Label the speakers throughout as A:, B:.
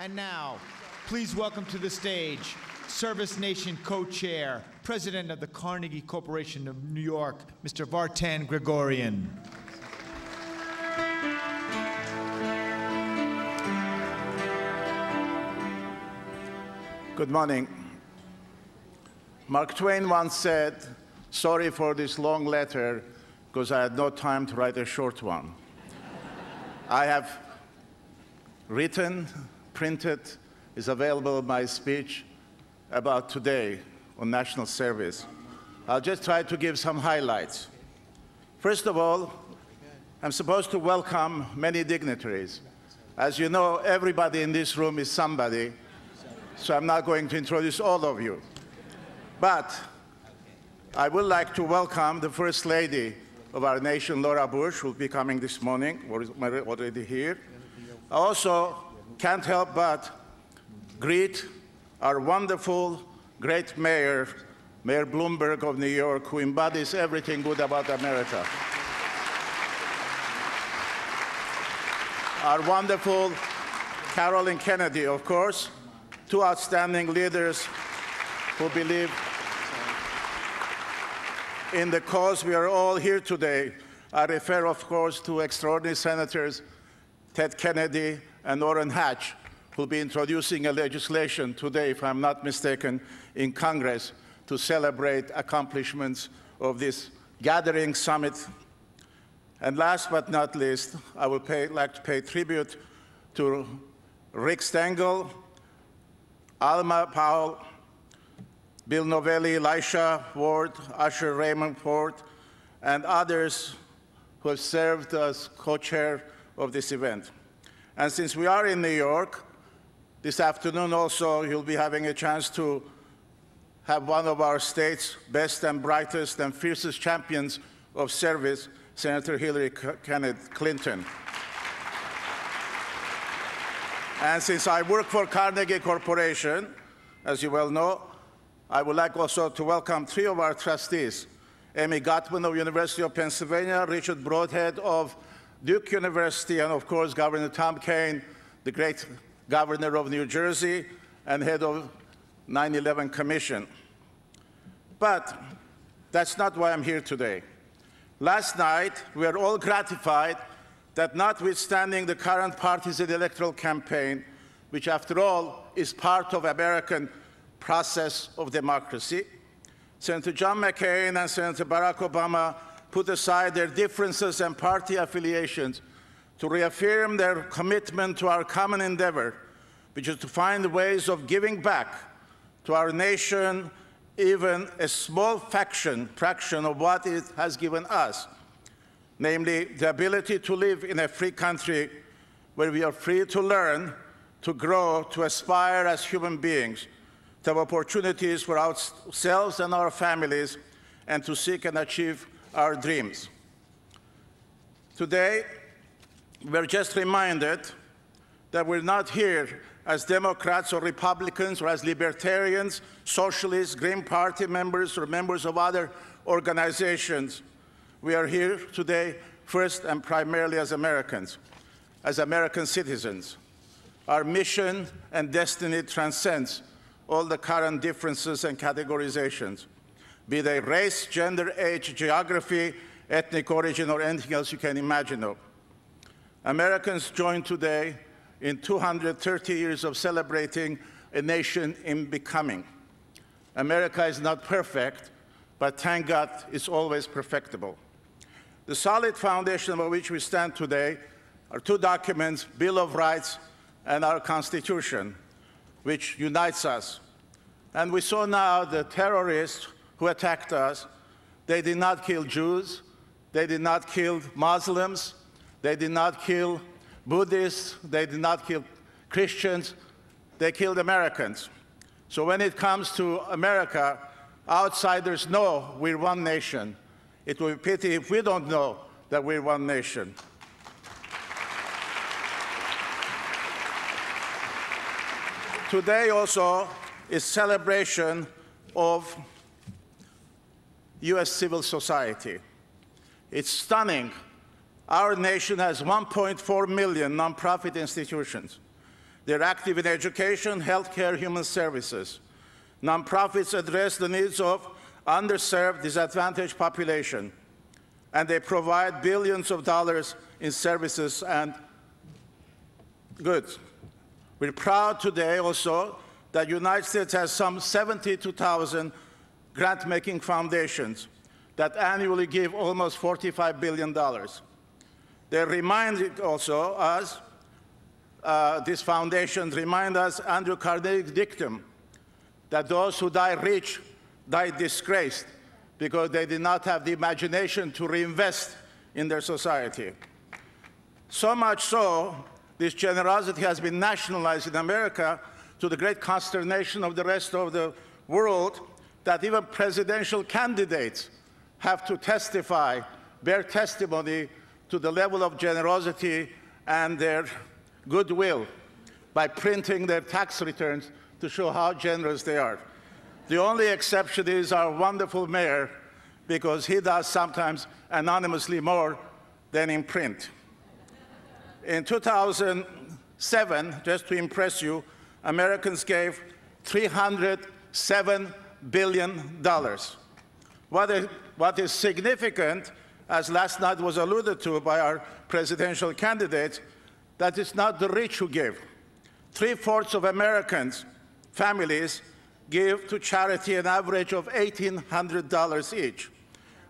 A: And now, please welcome to the stage, ServiceNation co-chair, president of the Carnegie Corporation of New York, Mr. Vartan Gregorian.
B: Good morning. Mark Twain once said, "Sorry for this long letter, because I had no time to write a short one." I have written, printed, is available my speech about today on national service. I'll just try to give some highlights. First of all, I'm supposed to welcome many dignitaries. As you know, everybody in this room is somebody, so I'm not going to introduce all of you. But I would like to welcome the First Lady of our nation, Laura Bush, who will be coming this morning, or is already here. I also can't help but greet our wonderful, great mayor, Mayor Bloomberg of New York, who embodies everything good about America. Our wonderful Carolyn Kennedy, of course, two outstanding leaders who believe in the cause we are all here today. I refer, of course, to extraordinary Senators Ted Kennedy and Orrin Hatch, who will be introducing a legislation today, if I'm not mistaken, in Congress to celebrate accomplishments of this gathering summit. And last but not least, I would like to pay tribute to Rick Stengel, Alma Powell, Bill Novelli, Elisha Ward, Usher Raymond Ford, and others who have served as co-chair of this event. And since we are in New York, this afternoon also you'll be having a chance to have one of our state's best and brightest and fiercest champions of service, Senator Hillary Clinton. And since I work for Carnegie Corporation, as you well know, I would like also to welcome three of our trustees, Amy Gottman of University of Pennsylvania, Richard Broadhead of Duke University, and of course, Governor Tom Kean, the great governor of New Jersey and head of 9/11 Commission. But that's not why I'm here today. Last night, we were all gratified that notwithstanding the current partisan electoral campaign, which after all is part of American process of democracy, Senator John McCain and Senator Barack Obama put aside their differences and party affiliations to reaffirm their commitment to our common endeavor, which is to find ways of giving back to our nation even a small fraction of what it has given us, namely the ability to live in a free country where we are free to learn, to grow, to aspire as human beings, to have opportunities for ourselves and our families, and to seek and achieve our dreams. Today, we're just reminded that we're not here as Democrats or Republicans or as libertarians, socialists, Green Party members, or members of other organizations. We are here today first and primarily as Americans, as American citizens. Our mission and destiny transcends all the current differences and categorizations, be they race, gender, age, geography, ethnic origin, or anything else you can imagine of. Americans join today in 230 years of celebrating a nation in becoming. America is not perfect, but thank God it's always perfectible. The solid foundation on which we stand today are two documents, Bill of Rights and our Constitution, which unites us. And we saw now the terrorists who attacked us, they did not kill Jews, they did not kill Muslims, they did not kill Buddhists, they did not kill Christians, they killed Americans. So when it comes to America, outsiders know we're one nation. It would be a pity if we don't know that we're one nation. Today also is celebration of US civil society. It's stunning. Our nation has 1.4 million nonprofit institutions. They're active in education, healthcare, human services. Nonprofits address the needs of underserved, disadvantaged population, and they provide billions of dollars in services and goods. We're proud today also that the United States has some 72,000 grant-making foundations that annually give almost $45 billion. They remind also us, these foundations remind us Andrew Carnegie's dictum that those who die rich die disgraced because they did not have the imagination to reinvest in their society. So much so, this generosity has been nationalized in America to the great consternation of the rest of the world, that even presidential candidates have to testify, bear testimony to the level of generosity and their goodwill by printing their tax returns to show how generous they are. The only exception is our wonderful mayor, because he does sometimes anonymously more than in print. In 2007, just to impress you, Americans gave $307 billion. What is significant, as last night was alluded to by our presidential candidates, that it's not the rich who give. 3/4 of Americans, families, give to charity an average of $1,800 each.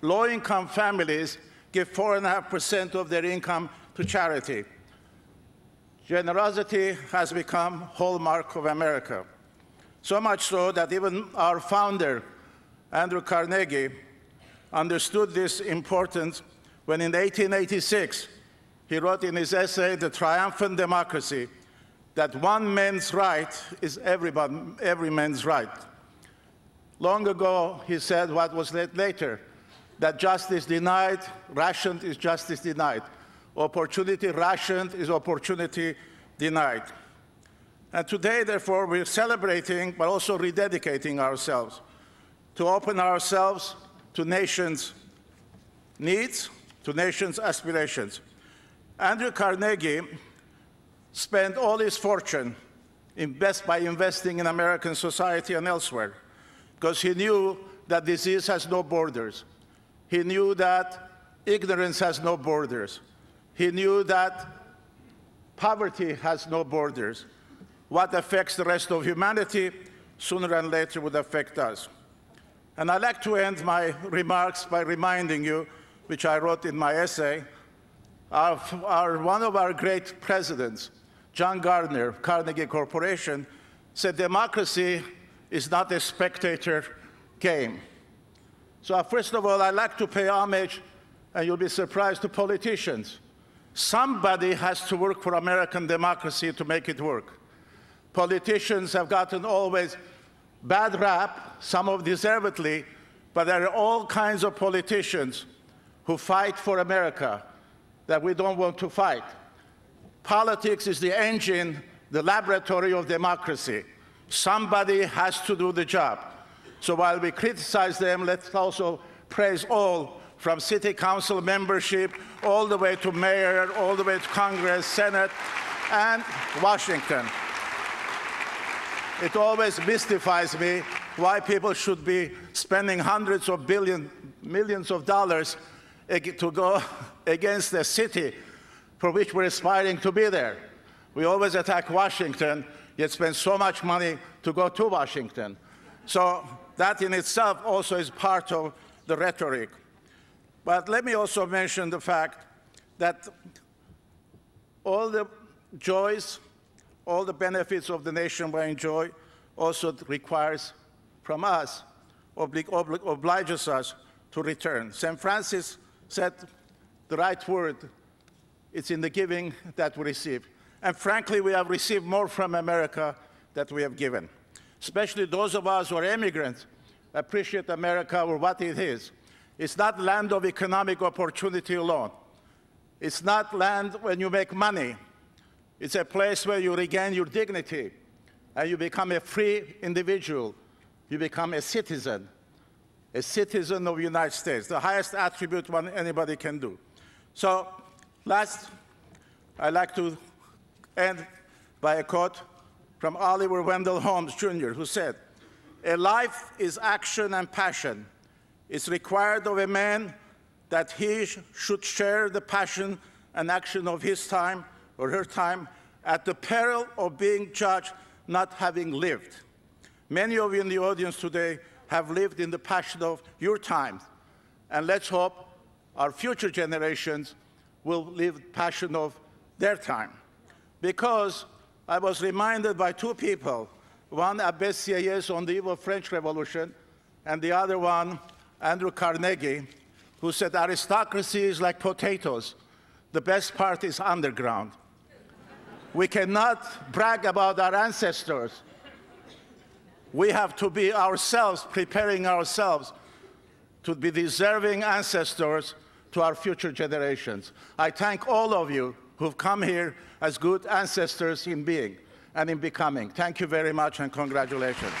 B: Low-income families give 4.5% of their income to charity. Generosity has become a hallmark of America. So much so that even our founder, Andrew Carnegie, understood this importance when in 1886, he wrote in his essay, The Triumphant Democracy, that one man's right is every man's right. Long ago, he said what was later, that justice denied, rationed is justice denied. Opportunity rationed is opportunity denied. And today, therefore, we're celebrating, but also rededicating ourselves to open ourselves to nations' needs, to nations' aspirations. Andrew Carnegie spent all his fortune by investing in American society and elsewhere, because he knew that disease has no borders. He knew that ignorance has no borders. He knew that poverty has no borders. What affects the rest of humanity sooner or later would affect us. And I'd like to end my remarks by reminding you, which I wrote in my essay, one of our great presidents, John Gardner, Carnegie Corporation, said democracy is not a spectator game. So first of all, I'd like to pay homage, and you'll be surprised, to politicians. Somebody has to work for American democracy to make it work. Politicians have gotten always bad rap, some of deservedly, but there are all kinds of politicians who fight for America that we don't want to fight. Politics is the engine, the laboratory of democracy. Somebody has to do the job. So while we criticize them, let's also praise all, from city council membership, all the way to mayor, all the way to Congress, Senate, and Washington. It always mystifies me why people should be spending hundreds of millions of dollars to go against a city for which we're aspiring to be there. We always attack Washington, yet spend so much money to go to Washington. So that in itself also is part of the rhetoric. But let me also mention the fact that all the joys, all the benefits of the nation we enjoy also requires from us, obliges us to return. St. Francis said the right word, it's in the giving that we receive. And frankly, we have received more from America than we have given. Especially those of us who are immigrants appreciate America for what it is. It's not land of economic opportunity alone. It's not land when you make money. It's a place where you regain your dignity and you become a free individual. You become a citizen of the United States, the highest attribute anybody can do. So last, I'd like to end by a quote from Oliver Wendell Holmes, Jr., who said, "A life is action and passion. It's required of a man that he should share the passion and action of his time or her time at the peril of being judged not having lived." Many of you in the audience today have lived in the passion of your time, and let's hope our future generations will live the passion of their time. Because I was reminded by two people, one Abbé Sieyès on the eve of French Revolution, and the other one, Andrew Carnegie, who said, "Aristocracy is like potatoes. The best part is underground." We cannot brag about our ancestors. We have to be ourselves, preparing ourselves to be deserving ancestors to our future generations. I thank all of you who've come here as good ancestors in being and in becoming. Thank you very much and congratulations.